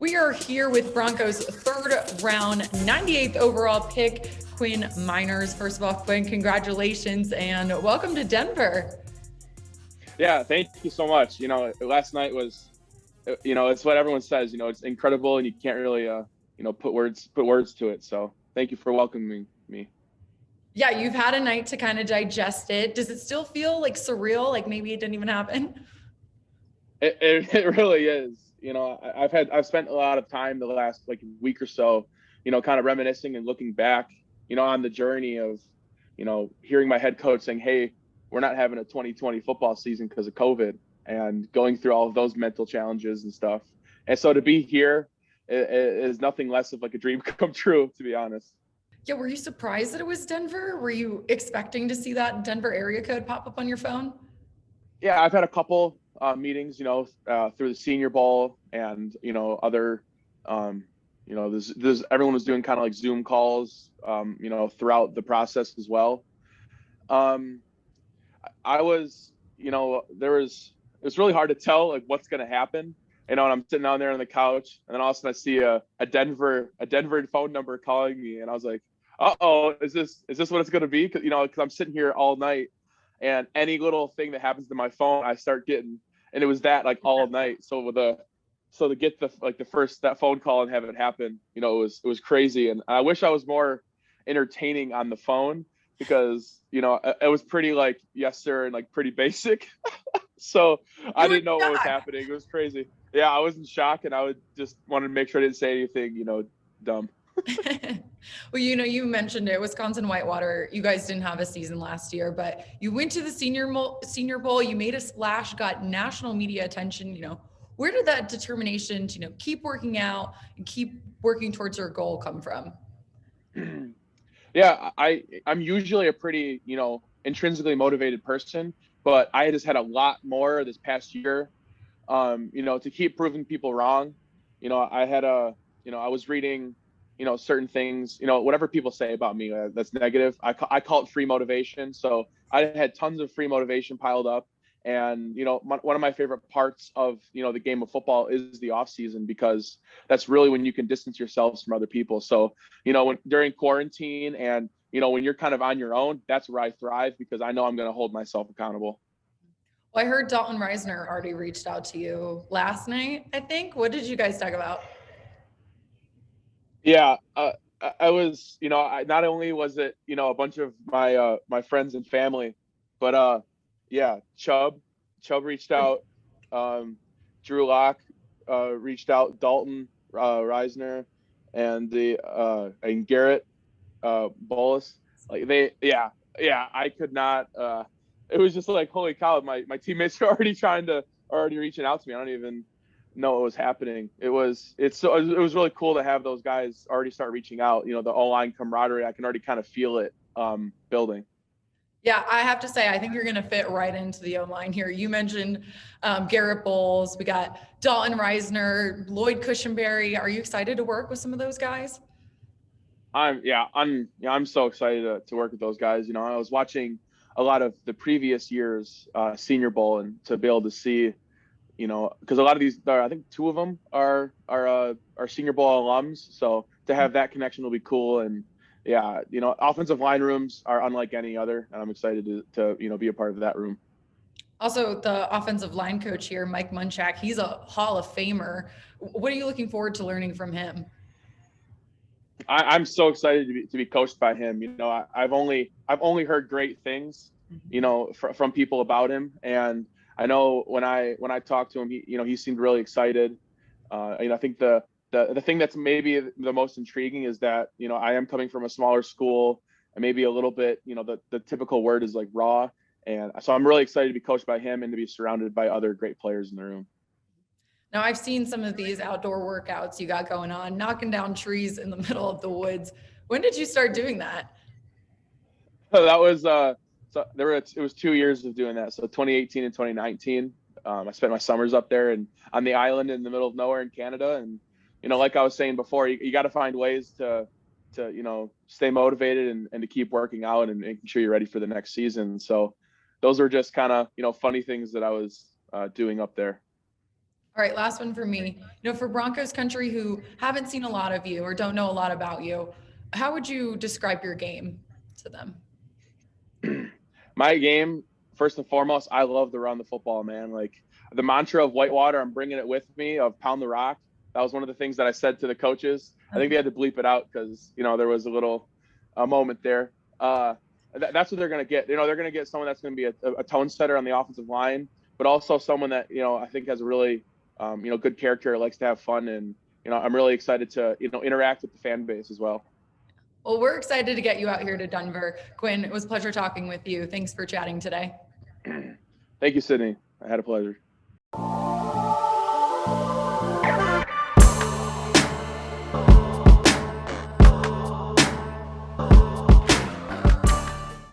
We are here with Broncos third round, 98th overall pick, Quinn Meinerz. First of all, Quinn, congratulations and welcome to Denver. Yeah, thank you so much. Last night was, it's what everyone says. It's incredible, and you can't really, put words to it. So thank you for welcoming me. Yeah, you've had a night to kind of digest it. Does it still feel like surreal? Like maybe it didn't even happen? It really is. I've spent a lot of time the last week or so, kind of reminiscing and looking back, on the journey of, hearing my head coach saying, "Hey, we're not having a 2020 football season because of COVID," and going through all of those mental challenges and stuff. And so to be here is nothing less of like a dream come true, to be honest. Yeah, were you surprised that it was Denver? Were you expecting to see that Denver area code pop up on your phone? Yeah, I've had a couple meetings, through the Senior Bowl and other, there's everyone was doing kind of like Zoom calls, throughout the process as well. Um, I was, it was really hard to tell like what's going to happen. And I'm sitting down there on the couch, and then all of a sudden I see a Denver phone number calling me, and I was like, "Uh-oh, is this what it's going to be?" Because I'm sitting here all night, and any little thing that happens to my phone, I start getting, and it was that like all night. So to get the first that phone call and have it happen, it was crazy. And I wish I was more entertaining on the phone because it was pretty like yes sir and like pretty basic. So I You were didn't know what was shocked. happening. It was crazy. Yeah, I was in shock, and I would just wanted to make sure I didn't say anything, dumb. Well, you mentioned it, Wisconsin Whitewater. You guys didn't have a season last year, but you went to the Senior Bowl. You made a splash, got national media attention. Where did that determination to keep working out and keep working towards your goal come from? Yeah, I'm usually a pretty, intrinsically motivated person, but I just had a lot more this past year, to keep proving people wrong. I was reading, certain things, whatever people say about me that's negative. I call it free motivation. So I had tons of free motivation piled up. And, one of my favorite parts of, the game of football is the off season, because that's really when you can distance yourselves from other people. So, when during quarantine and, when you're kind of on your own, that's where I thrive, because I know I'm going to hold myself accountable. Well, I heard Dalton Reisner already reached out to you last night, I think. What did you guys talk about? Yeah, I was, not only was it, a bunch of my friends and family, but yeah, Chubb reached out, um, Drew Lock reached out, Dalton Reisner, and Garrett Bolus. Like yeah, I could not. It was just like, holy cow, my teammates are already reaching out to me. I don't even know what was happening. It was really cool to have those guys already start reaching out. The O-line camaraderie, I can already kind of feel it building. Yeah, I have to say, I think you're going to fit right into the O-line here. You mentioned Garrett Bowles. We got Dalton Reisner, Lloyd Cushenberry. Are you excited to work with some of those guys? I'm so excited to work with those guys. I was watching a lot of the previous year's Senior Bowl, and to be able to see, because a lot of these, I think two of them are Senior Bowl alums. So to have that connection will be cool. And yeah, offensive line rooms are unlike any other, and I'm excited to be a part of that room. Also, the offensive line coach here, Mike Munchak, he's a Hall of Famer. What are you looking forward to learning from him? I'm so excited to be coached by him. I've only heard great things, from people about him, and I know when I talked to him, he seemed really excited. I think the thing that's maybe the most intriguing is that I am coming from a smaller school, and maybe a little bit, the typical word is like raw, and so I'm really excited to be coached by him and to be surrounded by other great players in the room. Now, I've seen some of these outdoor workouts you got going on, knocking down trees in the middle of the woods. When did you start doing that? So that was it was 2 years of doing that. So 2018 and 2019, I spent my summers up there and on the island in the middle of nowhere in Canada. And like I was saying before, you got to find ways to stay motivated and to keep working out and making sure you're ready for the next season. So those are just kind of funny things that I was doing up there. All right, last one for me. For Broncos country who haven't seen a lot of you or don't know a lot about you, how would you describe your game to them? My game, first and foremost, I love to run the football, man. Like the mantra of Whitewater, I'm bringing it with me, of pound the rock. That was one of the things that I said to the coaches. I think they had to bleep it out because, there was a little moment there. That's what they're going to get. They're going to get someone that's going to be a tone setter on the offensive line, but also someone that, I think has a really, good character, likes to have fun. And, I'm really excited to, interact with the fan base as well. Well, we're excited to get you out here to Denver. Quinn, it was a pleasure talking with you. Thanks for chatting today. Thank you, Sydney. I had a pleasure.